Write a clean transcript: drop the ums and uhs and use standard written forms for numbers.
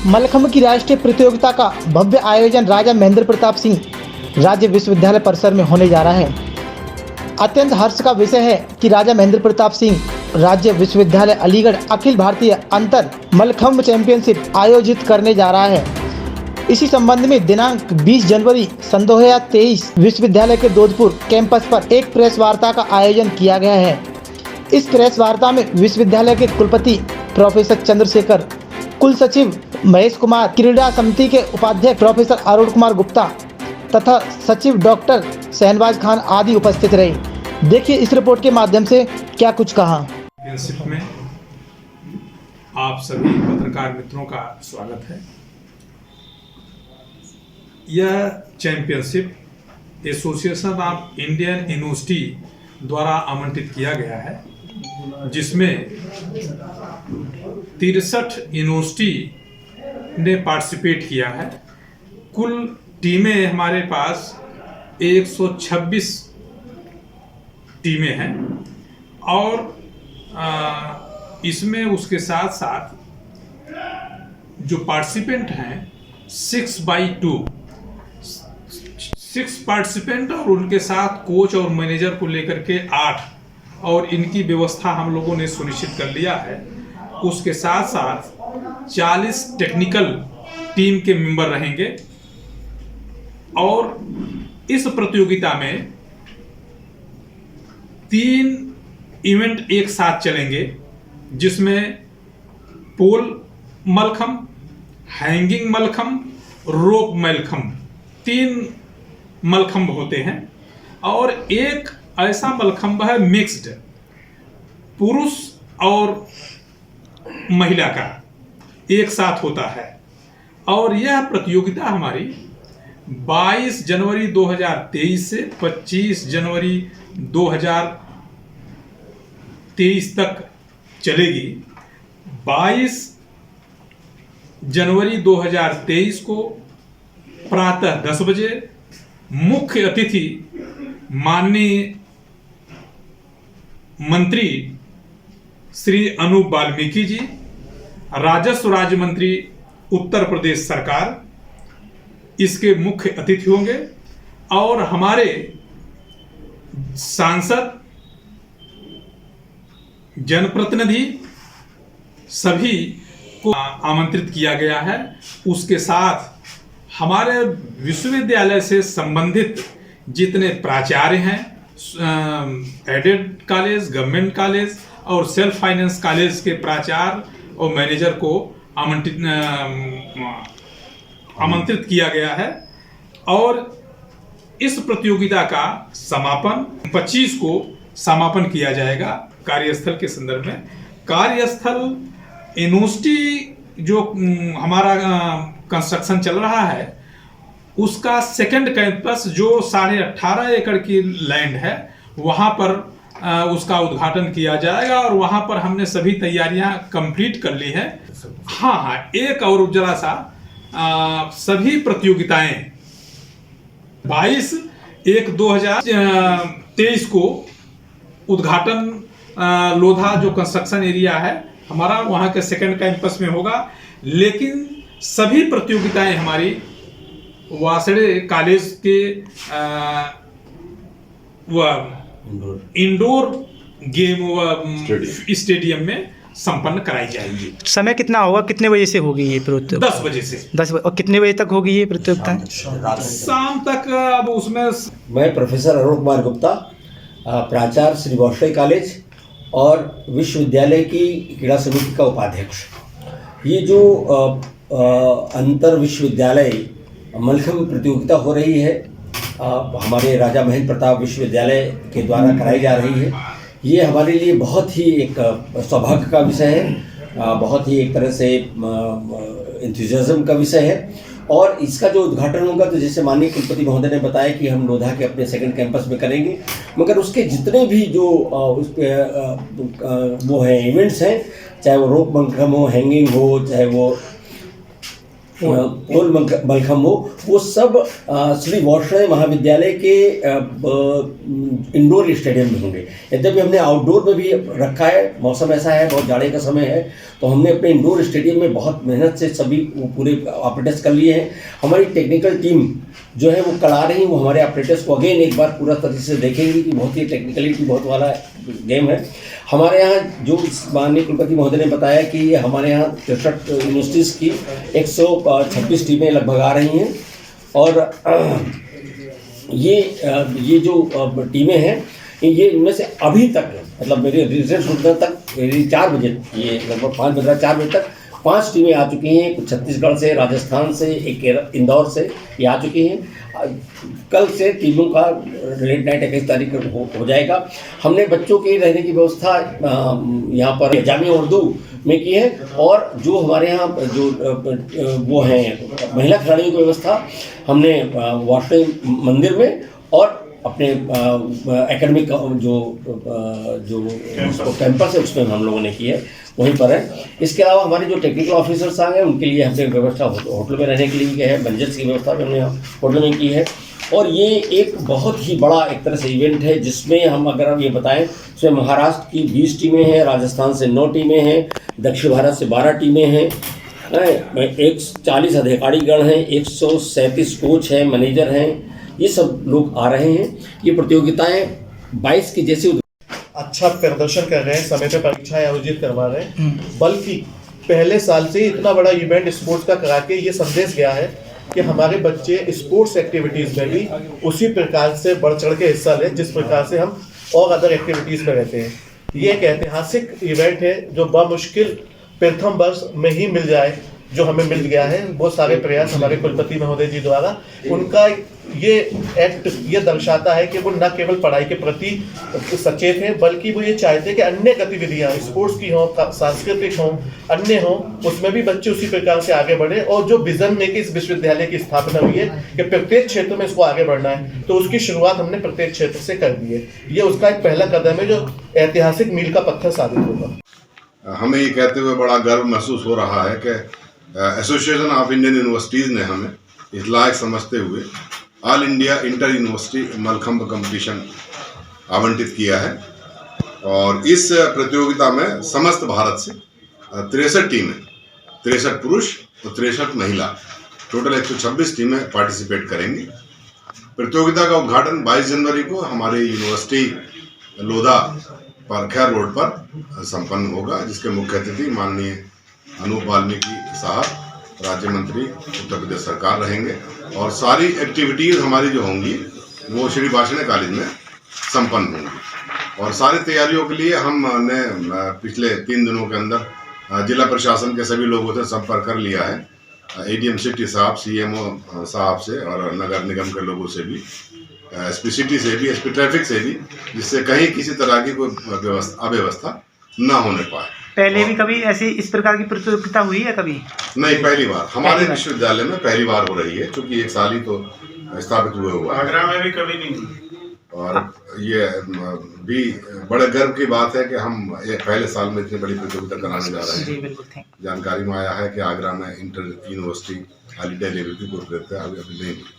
मलखम्ब की राष्ट्रीय प्रतियोगिता का भव्य आयोजन राजा महेंद्र प्रताप सिंह राज्य विश्वविद्यालय परिसर में होने जा रहा है। अत्यंत हर्ष का विषय है कि राजा महेंद्र प्रताप सिंह राज्य विश्वविद्यालय अलीगढ़ अखिल भारतीय अंतर मलखम्ब चैंपियनशिप आयोजित करने जा रहा है। इसी संबंध में दिनांक 20 जनवरी सन 2023 विश्वविद्यालय के दोधपुर कैंपस पर एक प्रेस वार्ता का आयोजन किया गया है। इस प्रेस वार्ता में विश्वविद्यालय के कुलपति प्रोफेसर चंद्रशेखर, कुल सचिव महेश कुमार, क्रीड़ा समिति के उपाध्यक्ष प्रोफेसर अरुण कुमार गुप्ता तथा सचिव डॉक्टर शहनवाज खान आदि उपस्थित रहे। देखिए इस रिपोर्ट के माध्यम से क्या कुछ कहा। चैंपियनशिप में आप सभी पत्रकार मित्रों का स्वागत है। यह championship association of Indian university द्वारा आमंत्रित किया गया है, जिसमें 63 यूनिवर्सिटी ने पार्टिसिपेट किया है। कुल टीमें हमारे पास 126 टीमें हैं और इसमें उसके साथ साथ जो पार्टिसिपेंट हैं 6/2 पार्टिसिपेंट और उनके साथ कोच और मैनेजर को लेकर के 8 और इनकी व्यवस्था हम लोगों ने सुनिश्चित कर लिया है। उसके साथ साथ 40 टेक्निकल टीम के मेंबर रहेंगे और इस प्रतियोगिता में 3 इवेंट एक साथ चलेंगे, जिसमें पोल मलखम्ब, हैंगिंग मलखम्ब, रोप मलखम्ब 3 मलखम्ब होते हैं और एक ऐसा मलखम्ब है मिक्स्ड, पुरुष और महिला का एक साथ होता है। और यह प्रतियोगिता हमारी 22 जनवरी 2023 से 25 जनवरी 2023 तक चलेगी। 22 जनवरी 2023 को प्रातः 10 बजे मुख्य अतिथि माननीय मंत्री श्री अनूप वाल्मीकि जी, राजस्व राज्य मंत्री उत्तर प्रदेश सरकार, इसके मुख्य अतिथि होंगे और हमारे सांसद, जनप्रतिनिधि सभी को आमंत्रित किया गया है। उसके साथ हमारे विश्वविद्यालय से संबंधित जितने प्राचार्य हैं, एडेड कॉलेज, गवर्नमेंट कॉलेज और सेल्फ फाइनेंस कॉलेज के प्राचार्य और मैनेजर को आमंत्रित किया गया है। और इस प्रतियोगिता का समापन 25 को समापन किया जाएगा। कार्यस्थल के संदर्भ में कार्यस्थल यूनिवर्सिटी जो हमारा कंस्ट्रक्शन चल रहा है, उसका सेकंड कैंपस जो 18.5 एकड़ की लैंड है, वहां पर उसका उद्घाटन किया जाएगा और वहां पर हमने सभी तैयारियां कंप्लीट कर ली है। हाँ, एक और जरा सा सभी प्रतियोगिताएं 22/1/2023 को उद्घाटन लोधा जो कंस्ट्रक्शन एरिया है हमारा, वहां के सेकंड कैंपस में होगा। लेकिन सभी प्रतियोगिताएं हमारी वासड़े कॉलेज के इंडोर गेम स्टेडियम में संपन्न कराई जाएगी। समय कितना होगा, कितने बजे से होगी ये प्रतियोगिता? 10 बजे से 10 बजे। और कितने बजे तक होगी ये प्रतियोगिता? शाम तक। अब उसमें मैं प्रोफेसर अरुण कुमार गुप्ता, प्राचार्य श्री वासड़े कॉलेज और विश्वविद्यालय की क्रीड़ा समिति का उपाध्यक्ष। ये जो अंतर विश्वविद्यालय मलखम्ब प्रतियोगिता हो रही है, हमारे राजा महेंद्र प्रताप विश्वविद्यालय के द्वारा कराई जा रही है, ये हमारे लिए बहुत ही एक सौभाग्य का विषय है, बहुत ही एक तरह से एंथुसियाज्म का विषय है। और इसका जो उद्घाटन होगा, तो जैसे माननीय कुलपति महोदय ने बताया कि हम लोधा के अपने सेकंड कैंपस में करेंगे, मगर उसके जितने भी जो उस वो हैं इवेंट्स हैं, चाहे वो रोप मलखम्ब हो, हैंगिंग हो, चाहे वो पोल मलखम्बो, वो सब श्री वैष्णव महाविद्यालय के इंडोर स्टेडियम में होंगे। यद्यपि हमने आउटडोर में भी रखा है, मौसम ऐसा है, बहुत जाड़े का समय है, तो हमने अपने इंडोर स्टेडियम में बहुत मेहनत से सभी पूरे ऑपरेटर्स कर लिए हैं। हमारी टेक्निकल टीम जो है वो कल आ रही है, वो हमारे ऑपरेटर्स को अगेन एक बार पूरा तरीके से देखेंगे कि बहुत ही टेक्निकलिटी बहुत वाला गेम है। हमारे यहाँ जो माननीय कुलपति महोदय ने बताया कि हमारे यहाँ 63 यूनिवर्सिटीज़ की 126 टीमें लगभग आ रही हैं, और ये जो टीमें हैं, ये इनमें से अभी तक मतलब मेरे रिजल्ट सुनने तक 4 बजे, ये लगभग 5 बज रहा है, 4 बजे तक 5 टीमें आ चुकी हैं। कुछ छत्तीसगढ़ से, राजस्थान से, एक इंदौर से ये आ चुकी हैं। कल से टीमों का लेट नाइट 21 तारीख को हो जाएगा। हमने बच्चों के रहने की व्यवस्था यहाँ पर जामिया उर्दू में की है, और जो हमारे यहाँ जो वो हैं महिला खिलाड़ियों की व्यवस्था हमने वैष्णव मंदिर में और अपने एकेडमिक जो कैंपस है उसमें हम लोगों ने की है, वहीं पर है। इसके अलावा हमारे जो टेक्निकल ऑफिसर्स आ गए उनके लिए हमने व्यवस्था होटल में रहने के लिए की है, बंजर्स की व्यवस्था भी हमने होटल में की है। और ये एक बहुत ही बड़ा एक तरह से इवेंट है, जिसमें हम अगर हम ये बताएं, इसमें महाराष्ट्र की 20 टीमें हैं, राजस्थान से 9 टीमें हैं, दक्षिण भारत से 12 टीमें हैं, 140 अधिकारीगण हैं, 137 कोच हैं, मैनेजर हैं, ये सब लोग आ रहे हैं। ये प्रतियोगिताएं 22 की जैसी अच्छा प्रदर्शन कर रहे हैं, समय पे परीक्षाएं आयोजित करवा रहे हैं, बल्कि पहले साल से इतना बड़ा इवेंट स्पोर्ट्स का करा के ये संदेश गया है कि हमारे बच्चे स्पोर्ट्स एक्टिविटीज़ में भी उसी प्रकार से बढ़ चढ़ के हिस्सा लें जिस प्रकार से हम और अदर एक्टिविटीज़ में रहते हैं। ये एक ऐतिहासिक इवेंट है जो बमुश्किल प्रथम वर्ष में ही मिल जाए, जो हमें मिल गया है। बहुत सारे प्रयास हमारे कुलपति महोदय जी द्वारा, उनका ये एक्ट ये दर्शाता है कि वो न केवल पढ़ाई के प्रति सचेत हैं, बल्कि वो ये चाहते हैं कि अन्य गतिविधियां स्पोर्ट्स की हों, सांस्कृतिक हों, अन्य हों, उसमें भी बच्चे उसी प्रकार से आगे बढ़े। और जो विजन लेके इस विश्वविद्यालय की स्थापना हुई है कि प्रत्येक क्षेत्र में इसको आगे बढ़ना है, तो उसकी शुरुआत हमने प्रत्येक क्षेत्र से कर दी है। ये उसका एक पहला कदम है जो ऐतिहासिक मील का पत्थर साबित होगा। हमें ये कहते हुए बड़ा गर्व महसूस हो रहा है कि एसोसिएशन ऑफ इंडियन यूनिवर्सिटीज़ ने हमें इस लायक समझते हुए all India inter university mallakhamb competition आवंटित किया है। और इस प्रतियोगिता में समस्त भारत से 63 टीमें, 63 पुरुष और 63 महिला, टोटल 126 टीमें पार्टिसिपेट करेंगी। प्रतियोगिता का उद्घाटन 22 जनवरी को हमारे यूनिवर्सिटी लोधा पर खैर रोड पर संपन्न होगा, जिसके मुख्य अतिथि माननीय अनूप वाल्मीकि साहब, राज्य मंत्री उत्तर प्रदेश सरकार रहेंगे। और सारी एक्टिविटीज़ हमारी जो होंगी वो श्री वाष्णव कॉलेज में संपन्न होंगी। और सारी तैयारियों के लिए हमने पिछले 3 दिनों के अंदर जिला प्रशासन के सभी लोगों से संपर्क कर लिया है, एडीएम सिटी साहब, सीएमओ साहब से और नगर निगम के लोगों से भी, एसपी सिटी से भी, एसपी ट्रैफिक से भी, जिससे कहीं किसी तरह की कोई अव्यवस्था न होने पाए। पहले भी कभी ऐसी इस प्रकार की प्रतियोगिता हुई है कभी? नहीं, पहली बार हमारे विश्वविद्यालय में पहली बार हो रही है, क्योंकि 1 साल ही तो स्थापित हुआ है। आगरा में भी कभी नहीं हुई। और ये भी बड़े गर्व की बात है कि हम पहले साल में इतनी बड़ी प्रतियोगिता कराने जा रहे हैं। जी बिल्कुल। जानकारी में आया है कि आगरा में इंटर यूनिवर्सिटी हॉलीडे लेवल की कोई प्रतियोगिता अभी नहीं हुई।